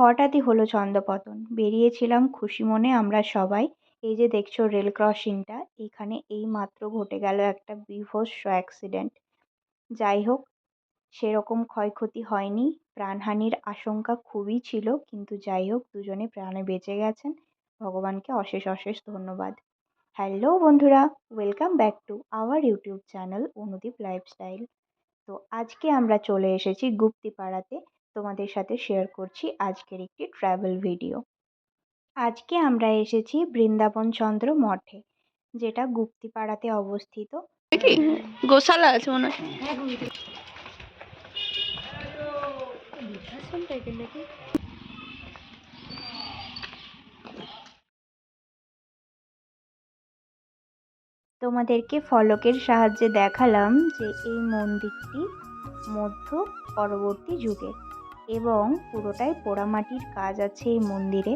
হঠাৎই হলো ছন্দপতন। বেরিয়েছিলাম খুশি মনে আমরা সবাই। এই যে দেখছো রেল ক্রসিংটা, এখানে এইমাত্র ঘটে গেল একটা বীভৎস অ্যাক্সিডেন্ট। যাই হোক, সেরকম ক্ষয়ক্ষতি হয়নি। প্রাণহানির আশঙ্কা খুবই ছিল, কিন্তু যাই হোক দুজনে প্রাণে বেঁচে গেছেন। ভগবানকে অশেষ অশেষ ধন্যবাদ। হ্যালো বন্ধুরা, welcome back to our YouTube channel Anudeep lifestyle. তো আজকে আমরা চলে এসেছি গুপ্তিপাড়াতে। তোমাদের সাথে শেয়ার করছি আজকের একটি ট্র্যাভেল ভিডিও। আজকে আমরা এসেছি বৃন্দাবন চন্দ্র মঠে, যেটা গুপ্তিপাড়াতে অবস্থিত। কি গোশালা আছে মনে হয়। তোমাদেরকে ফলকের সাহায্যে দেখালাম যে এই মন্দিরটি মধ্য পরবর্তী যুগের এবং পুরোটাই পোড়ামাটির কাজ আছে এই মন্দিরে।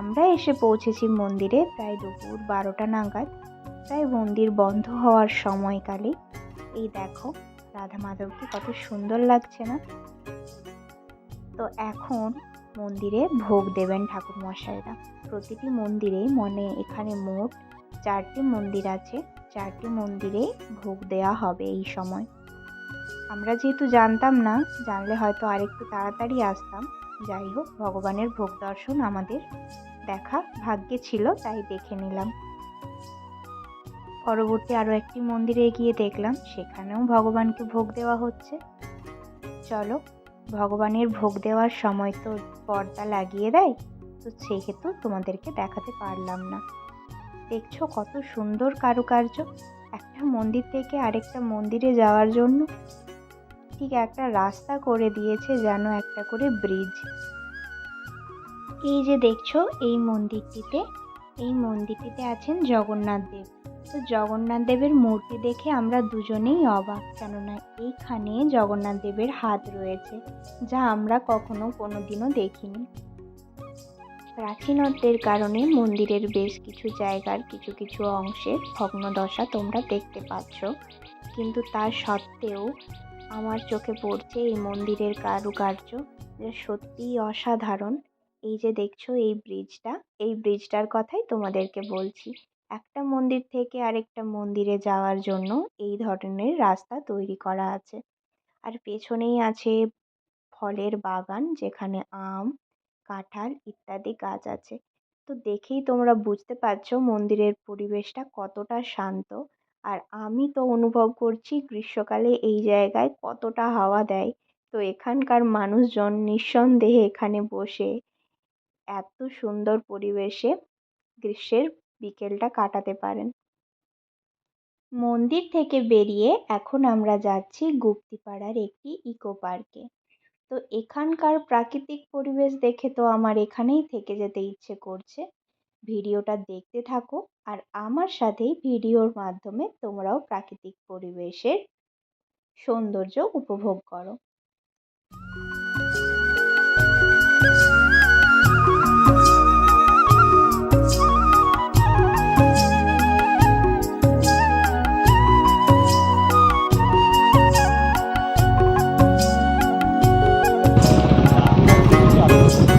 আমরা এসে পৌঁছেছি মন্দিরে প্রায় দুপুর 12টা নাগাদ, প্রায় মন্দির বন্ধ হওয়ার সময়কালে। এই দেখো রাধা মাধবকে কত সুন্দর লাগছে না? তো এখন মন্দিরে ভোগ দেবেন ঠাকুর মশাইরা। প্রতিটি মন্দিরে এখানে মোট 4টি মন্দির আছে, 4টি মন্দিরে ভোগ দেওয়া হবে এই সময়। আমরা যেহেতু জানতাম না, জানলে হয়তো আরেকটু তাড়াতাড়ি আসতাম। যাই হোক, ভগবানের ভোগ দর্শন আমাদের দেখা ভাগ্যে ছিল, তাই দেখে নিলাম। পরবর্তী আরও একটি মন্দিরে গিয়ে দেখলাম সেখানেও ভগবানকে ভোগ দেওয়া হচ্ছে। চলো, ভগবানের ভোগ দেওয়ার সময় তো পর্দা লাগিয়ে দেয়, তো সেহেতু তোমাদেরকে দেখাতে পারলাম না। দেখছো কত সুন্দর কারুকার্য। একটা মন্দির থেকে আরেকটা মন্দিরে যাওয়ার জন্য ঠিক একটা রাস্তা করে দিয়েছে, যেন একটা করে ব্রিজ। এই যে দেখছো এই মন্দিরটিতে আছেন জগন্নাথ দেব। তো জগন্নাথ দেবের মূর্তি দেখে আমরা দুজনেই অবাক, কেননা এইখানে জগন্নাথ দেবের হাত রয়েছে, যা আমরা কোনোদিনও দেখিনি। প্রাচীনত্বের কারণে মন্দিরের বেশ কিছু জায়গার কিছু কিছু অংশে ভগ্নদশা তোমরা দেখতে পাচ্ছ, কিন্তু তা সত্ত্বেও আমার চোখে পড়ছে এই মন্দিরের কারুকার্য, যা সত্যিই অসাধারণ। এই যে দেখছো এই ব্রিজটার কথাই তোমাদেরকে বলছি। একটা মন্দির থেকে আরেকটা মন্দিরে যাওয়ার জন্য এই ধরনের রাস্তা তৈরি করা আছে। আর পেছনেই আছে ফলের বাগান, যেখানে আম, কাঁঠাল ইত্যাদি গাছ আছে। তো দেখেই তোমরা বুঝতে পারছো মন্দিরের পরিবেশটা কতটা শান্ত। আর আমি তো অনুভব করছি গ্রীষ্মকালে এই জায়গায় কতটা হাওয়া দেয়। তো এখানকার মানুষজন নিঃসন্দেহে এখানে বসে এত সুন্দর পরিবেশে গ্রীষ্মের বিকেলটা কাটাতে পারেন। মন্দির থেকে বেরিয়ে এখন আমরা যাচ্ছি গুপ্তিপাড়ার একটি ইকো পার্কে। তো এখানকার প্রাকৃতিক পরিবেশ দেখে তো আমার এখানেই থেকে যেতে ইচ্ছে করছে। ভিডিওটা দেখতে থাকো, আর আমার সাথেই ভিডিওর মাধ্যমে তোমরাও প্রাকৃতিক পরিবেশের সৌন্দর্য উপভোগ করো।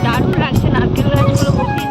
দারুণ লাগছে নারকেল গাছগুলো বসে।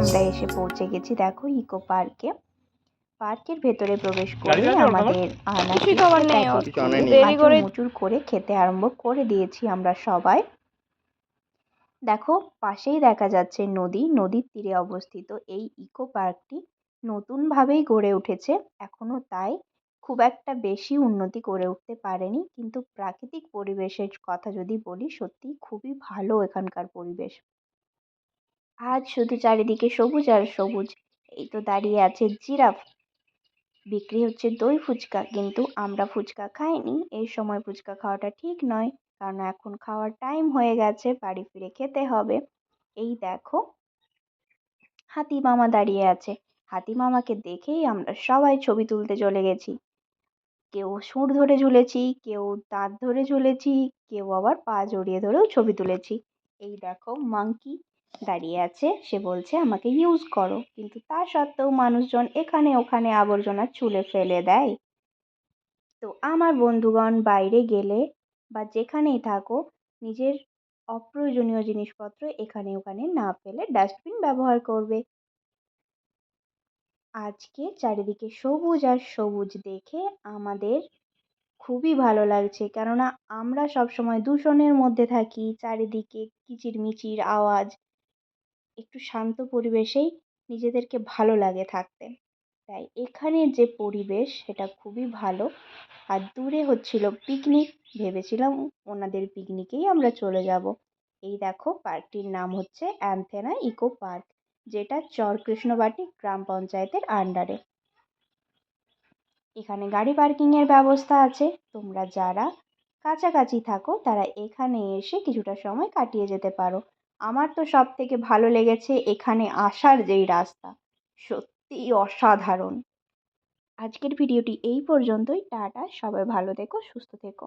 আমরা এসে পৌঁছে গেছি দেখো ইকো পার্কে। পার্কের ভেতরে প্রবেশ করে আমাদের কিছুই খাবার নেই ওর। দেরি আঁচড় করে মুচুর করে খেতে আরম্ভ করে দিয়েছি আমরা সবাই। দেখো পাশেই দেখা যাচ্ছে নদী, নদীর তীরে অবস্থিত এই ইকো পার্কটি নতুনভাবেই গড়ে উঠেছে এখনো, তাই খুব একটা বেশি উন্নতি করে উঠতে পারেনি, কিন্তু প্রাকৃতিক পরিবেশের কথা যদি বলি সত্যি খুবই ভালো এখানকার পরিবেশ। আজ শুধু চারিদিকে সবুজ আর সবুজ। এই তো দাঁড়িয়ে আছে জিরাফ, বিক্রি হচ্ছে দই ফুচকা, কিন্তু আমরা ফুচকা খাইনি, এই সময় ফুচকা খাওয়াটা ঠিক নয়, কারণ এখন খাওয়ার টাইম হয়ে গেছে, বাড়ি ফিরে খেতে হবে। এই দেখো হাতি মামা দাঁড়িয়ে আছে, হাতি মামাকে দেখেই আমরা সবাই ছবি তুলতে চলে গেছি। কেউ সুর ধরে ঝুলেছি, কেউ দাঁত ধরে ঝুলেছি, কেউ আবার পা জড়িয়ে ধরেও ছবি তুলেছি। এই দেখো মাংকি দাঁড়িয়ে আছে, সে বলছে আমাকে ইউজ করো, কিন্তু তা সত্ত্বেও মানুষজন এখানে ওখানে আবর্জনা ছুঁড়ে ফেলে দেয়। তো আমার বন্ধুগণ বাইরে গেলে বা যেখানেই থাকো নিজের অপ্রয়োজনীয় জিনিসপত্র এখানে ওখানে না ফেলে ডাস্টবিন ব্যবহার করবে। আজকে চারিদিকে সবুজ আর সবুজ দেখে আমাদের খুবই ভালো লাগছে, কেননা আমরা সবসময় দূষণের মধ্যে থাকি, চারিদিকে কিচিরমিচির আওয়াজ, একটু শান্ত পরিবেশেই নিজেদেরকে ভালো লাগে থাকতে। তাই এখানে যে পরিবেশ সেটা খুবই ভালো। আর দূরে হচ্ছিল পিকনিক, ভেবেছিলাম ওনাদের পিকনিকেই আমরা চলে যাব। এই দেখো পার্কটির নাম হচ্ছে অ্যান্থেনা ইকো পার্ক, যেটা চরকৃষ্ণবাটি গ্রাম পঞ্চায়েতের আন্ডারে। এখানে গাড়ি পার্কিংয়ের ব্যবস্থা আছে, তোমরা যারা কাছাকাছি থাকো তারা এখানে এসে কিছুটা সময় কাটিয়ে যেতে পারো। আমার তো সব থেকে ভালো লেগেছে এখানে আসার যেই রাস্তা, সত্যিই অসাধারণ। আজকের ভিডিওটি এই পর্যন্তই, টাটা, সবাই ভালো থেকো, সুস্থ থেকো।